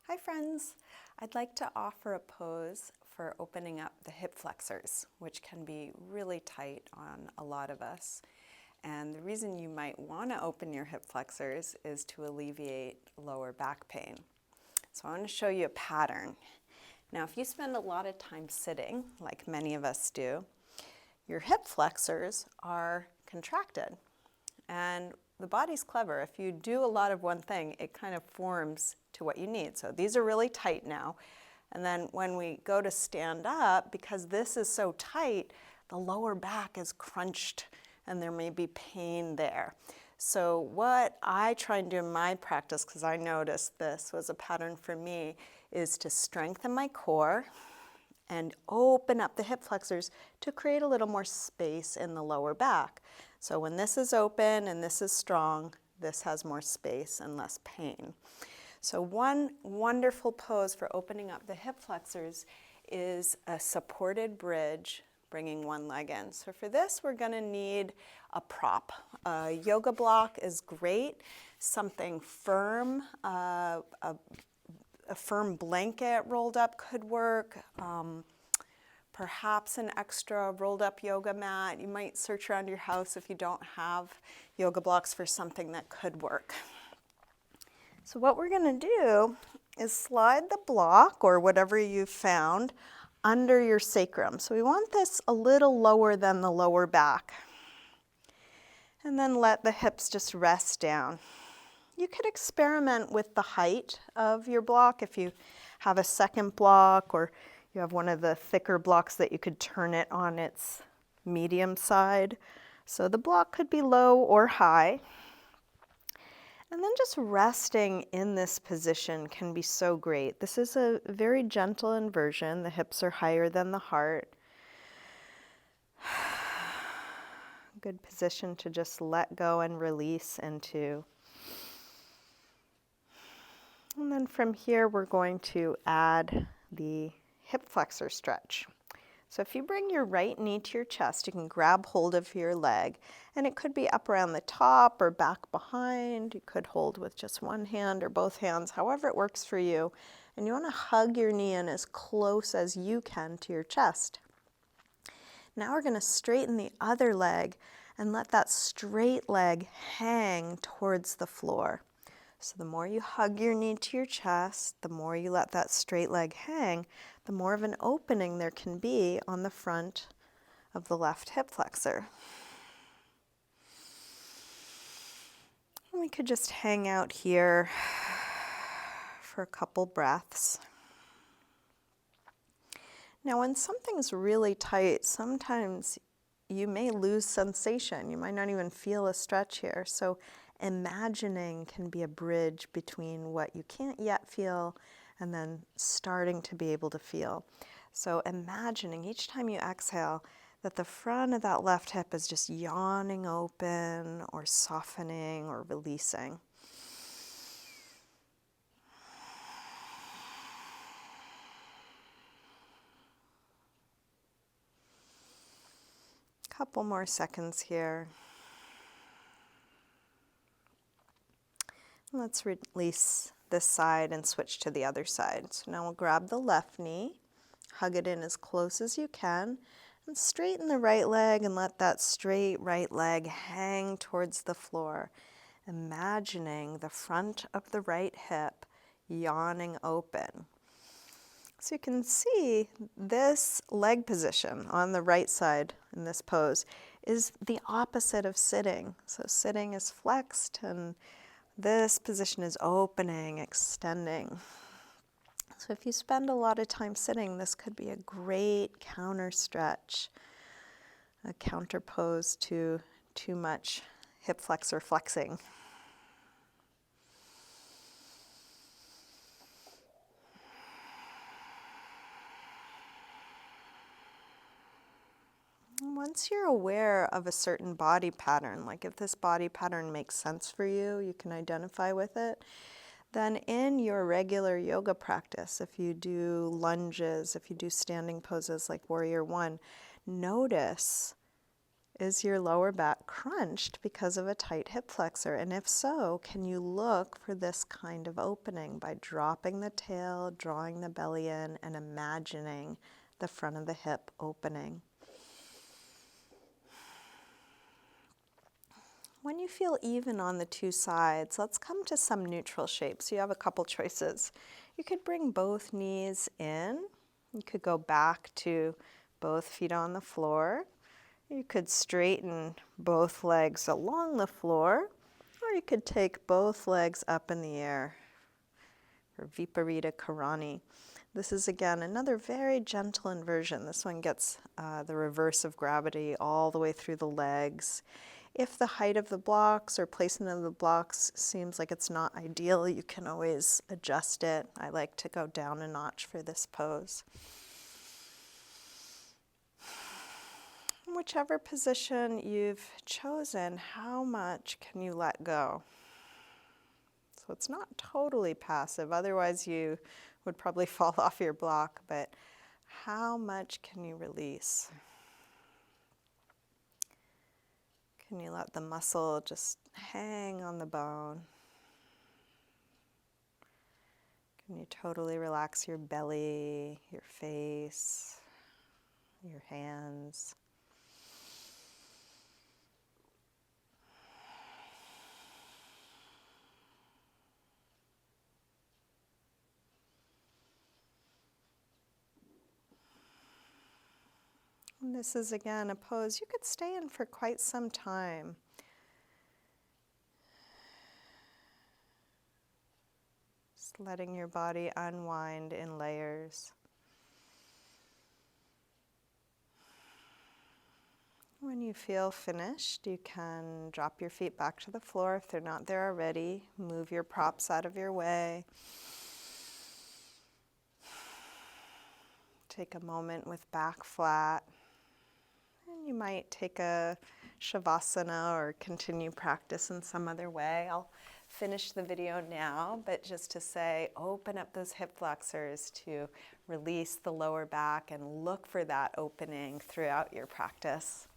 Hi friends! I'd like to offer a pose for opening up the hip flexors, which can be really tight on a lot of us. And the reason you might want to open your hip flexors is to alleviate lower back pain. So I want to show you a pattern. Now if you spend a lot of time sitting, like many of us do, your hip flexors are contracted. And the body's clever. If you do a lot of one thing, it kind of forms to what you need. So these are really tight now. And then when we go to stand up, because this is so tight, the lower back is crunched and there may be pain there. So what I try and do in my practice, because I noticed this was a pattern for me, is to strengthen my core and open up the hip flexors to create a little more space in the lower back. So when this is open and this is strong, this has more space and less pain. So one wonderful pose for opening up the hip flexors is a supported bridge, bringing one leg in. So for this, we're going to need a prop. A yoga block is great, something firm, a firm blanket rolled up could work. Perhaps an extra rolled up yoga mat. You might search around your house if you don't have yoga blocks for something that could work. So what we're going to do is slide the block or whatever you've found under your sacrum. So we want this a little lower than the lower back. And then let the hips just rest down. You could experiment with the height of your block if you have a second block or you have one of the thicker blocks that you could turn it on its medium side. So the block could be low or high. And then just resting in this position can be so great. This is a very gentle inversion. The hips are higher than the heart. Good position to just let go and release into. And then from here, we're going to add the hip flexor stretch. So if you bring your right knee to your chest, you can grab hold of your leg, and it could be up around the top or back behind. You could hold with just one hand or both hands, however it works for you. And you want to hug your knee in as close as you can to your chest. Now we're going to straighten the other leg and let that straight leg hang towards the floor. So the more you hug your knee to your chest, the more you let that straight leg hang, the more of an opening there can be on the front of the left hip flexor. And we could just hang out here for a couple breaths. Now when something's really tight, sometimes you may lose sensation. You might not even feel a stretch here. So imagining can be a bridge between what you can't yet feel and then starting to be able to feel. So imagining each time you exhale that the front of that left hip is just yawning open or softening or releasing. Couple more seconds here. Let's release this side and switch to the other side. So now we'll grab the left knee, hug it in as close as you can, and straighten the right leg and let that straight right leg hang towards the floor, imagining the front of the right hip yawning open. So you can see this leg position on the right side in this pose is the opposite of sitting. So sitting is flexed and this position is opening, extending. So if you spend a lot of time sitting, this could be a great counter stretch, a counter pose to too much hip flexor flexing. Once you're aware of a certain body pattern, like if this body pattern makes sense for you, you can identify with it, then in your regular yoga practice, if you do lunges, if you do standing poses like Warrior One, notice Is your lower back crunched because of a tight hip flexor? And if so, can you look for this kind of opening by dropping the tail, drawing the belly in, and imagining the front of the hip opening? When you feel even on the two sides, let's come to some neutral shapes. You have a couple choices. You could bring both knees in. You could go back to both feet on the floor. You could straighten both legs along the floor, or you could take both legs up in the air, or Viparita Karani. This is, again, another very gentle inversion. This one gets the reverse of gravity all the way through the legs. If the height of the blocks or placement of the blocks seems like it's not ideal, you can always adjust it. I like to go down a notch for this pose. Whichever position you've chosen, how much can you let go? So it's not totally passive, otherwise you would probably fall off your block, but how much can you release? Can you let the muscle just hang on the bone? Can you totally relax your belly, your face, your hands? And this is, again, a pose you could stay in for quite some time. Just letting your body unwind in layers. When you feel finished, you can drop your feet back to the floor if they're not there already. Move your props out of your way. Take a moment with back flat. And you might take a shavasana or continue practice in some other way. I'll finish the video now, but just to say, open up those hip flexors to release the lower back and look for that opening throughout your practice.